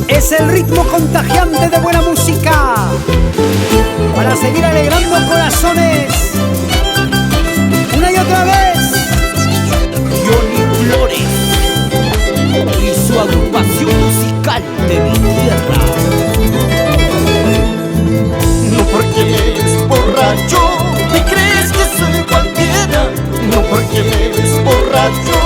Es el ritmo contagiante de buena música para seguir alegrando corazones una y otra vez. Johnny Flores y su agrupación musical de mi tierra. No porque eres borracho me crees que soy cualquiera. No porque eres borracho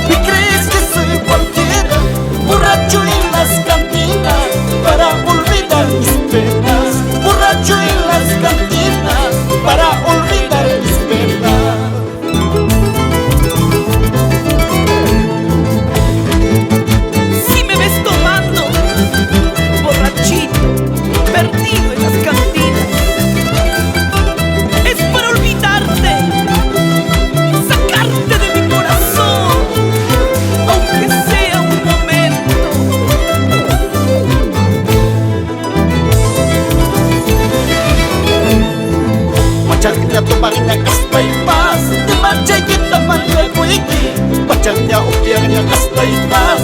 me crees que soy cualquiera. Borracho en las cantinas para olvidar mis penas. Borracho en las cantinas para olvidar mis penas. Si me ves tomando, borrachito, perdido en las cantinas, es para olvidarte, sacarte de mi corazón, aunque sea un momento. Pacarnya tumbangnya kastai pas, Temacayita mangga kuiki. Pacarnya upiangnya kastai pas,